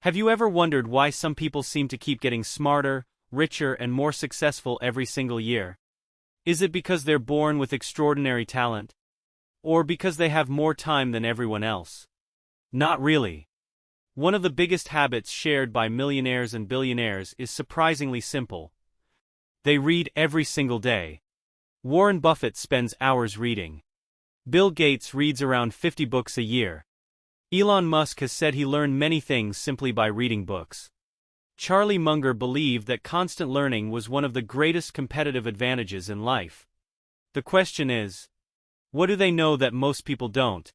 Have you ever wondered why some people seem to keep getting smarter, richer, and more successful every single year? Is it because they're born with extraordinary talent? Or because they have more time than everyone else? Not really. One of the biggest habits shared by millionaires and billionaires is surprisingly simple. They read every single day. Warren Buffett spends hours reading. Bill Gates reads around 50 books a year. Elon Musk has said he learned many things simply by reading books. Charlie Munger believed that constant learning was one of the greatest competitive advantages in life. The question is, what do they know that most people don't?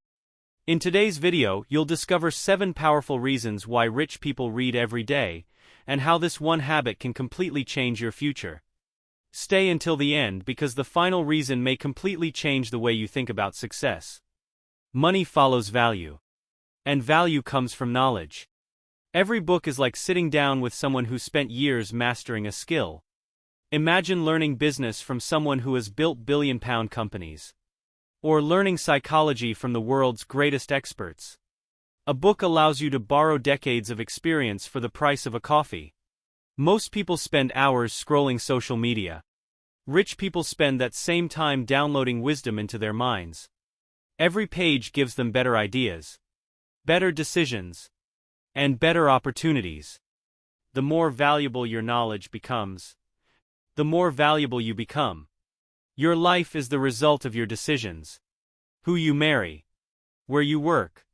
In today's video, you'll discover 7 powerful reasons why rich people read every day, and how this one habit can completely change your future. Stay until the end because the final reason may completely change the way you think about success. Money follows value. And value comes from knowledge. Every book is like sitting down with someone who spent years mastering a skill. Imagine learning business from someone who has built billion-pound companies. Or learning psychology from the world's greatest experts. A book allows you to borrow decades of experience for the price of a coffee. Most people spend hours scrolling social media. Rich people spend that same time downloading wisdom into their minds. Every page gives them better ideas, better decisions, and better opportunities. The more valuable your knowledge becomes, the more valuable you become. Your life is the result of your decisions. Who you marry, where you work,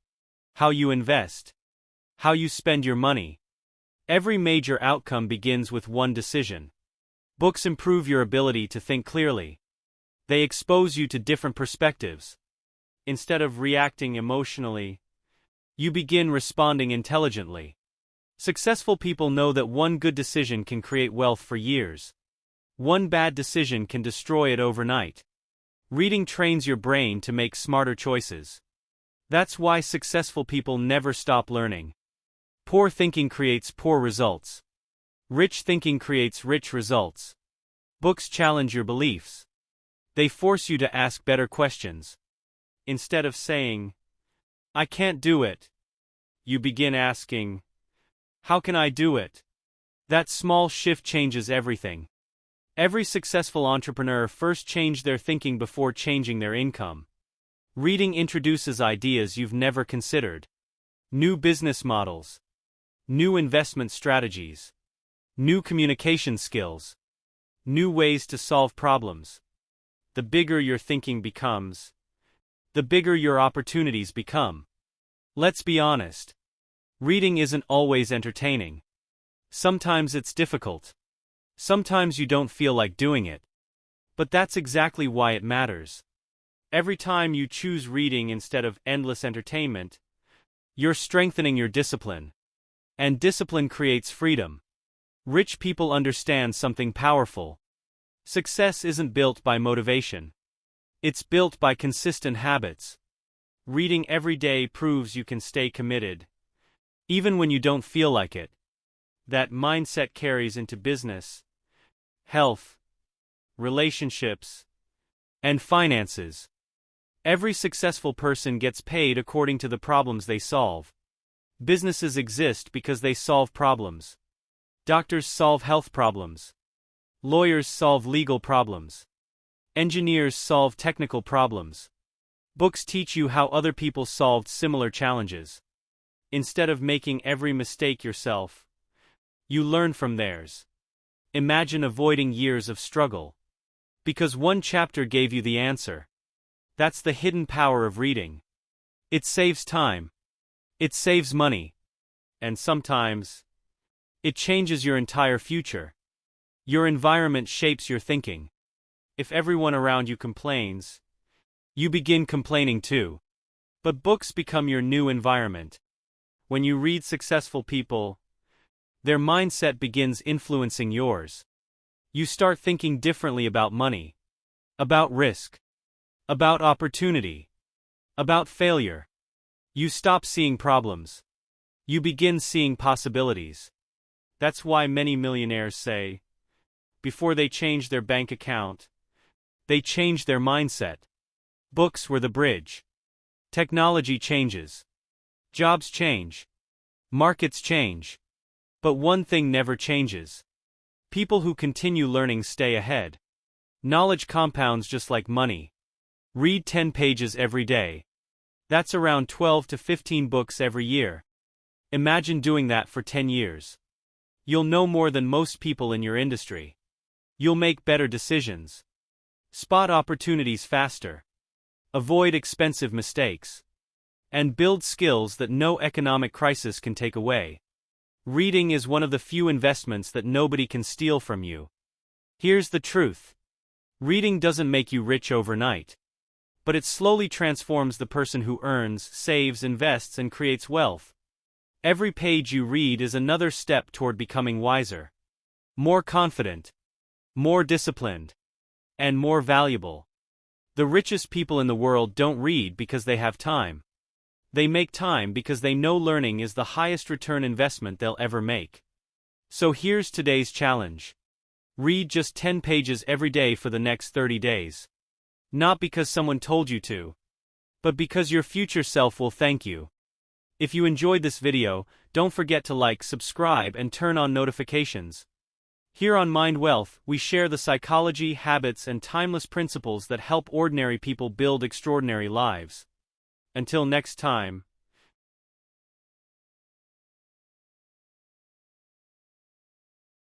how you invest, how you spend your money. Every major outcome begins with one decision. Books improve your ability to think clearly. They expose you to different perspectives. Instead of reacting emotionally, you begin responding intelligently. Successful people know that one good decision can create wealth for years. One bad decision can destroy it overnight. Reading trains your brain to make smarter choices. That's why successful people never stop learning. Poor thinking creates poor results. Rich thinking creates rich results. Books challenge your beliefs. They force you to ask better questions. Instead of saying, "I can't do it," you begin asking, "How can I do it?" That small shift changes everything. Every successful entrepreneur first changed their thinking before changing their income. Reading introduces ideas you've never considered. New business models. New investment strategies. New communication skills. New ways to solve problems. The bigger your thinking becomes, the bigger your opportunities become. Let's be honest. Reading isn't always entertaining. Sometimes it's difficult. Sometimes you don't feel like doing it. But that's exactly why it matters. Every time you choose reading instead of endless entertainment, you're strengthening your discipline. And discipline creates freedom. Rich people understand something powerful. Success isn't built by motivation. It's built by consistent habits. Reading every day proves you can stay committed, even when you don't feel like it. That mindset carries into business, health, relationships, and finances. Every successful person gets paid according to the problems they solve. Businesses exist because they solve problems. Doctors solve health problems. Lawyers solve legal problems. Engineers solve technical problems. Books teach you how other people solved similar challenges. Instead of making every mistake yourself, you learn from theirs. Imagine avoiding years of struggle. Because one chapter gave you the answer. That's the hidden power of reading. It saves time. It saves money. And sometimes, it changes your entire future. Your environment shapes your thinking. If everyone around you complains, you begin complaining too. But books become your new environment. When you read successful people, their mindset begins influencing yours. You start thinking differently about money, about risk, about opportunity, about failure. You stop seeing problems. You begin seeing possibilities. That's why many millionaires say, before they change their bank account, they change their mindset. Books were the bridge. Technology changes. Jobs change. Markets change. But one thing never changes. People who continue learning stay ahead. Knowledge compounds just like money. Read 10 pages every day. That's around 12 to 15 books every year. Imagine doing that for 10 years. You'll know more than most people in your industry. You'll make better decisions. Spot opportunities faster. Avoid expensive mistakes. And build skills that no economic crisis can take away. Reading is one of the few investments that nobody can steal from you. Here's the truth. Reading doesn't make you rich overnight. But it slowly transforms the person who earns, saves, invests, and creates wealth. Every page you read is another step toward becoming wiser, more confident, more disciplined, and more valuable. The richest people in the world don't read because they have time. They make time because they know learning is the highest return investment they'll ever make. So here's today's challenge. Read just 10 pages every day for the next 30 days. Not because someone told you to, but because your future self will thank you. If you enjoyed this video, don't forget to like, subscribe, and turn on notifications. Here on Mind Wealth, we share the psychology, habits, and timeless principles that help ordinary people build extraordinary lives. Until next time.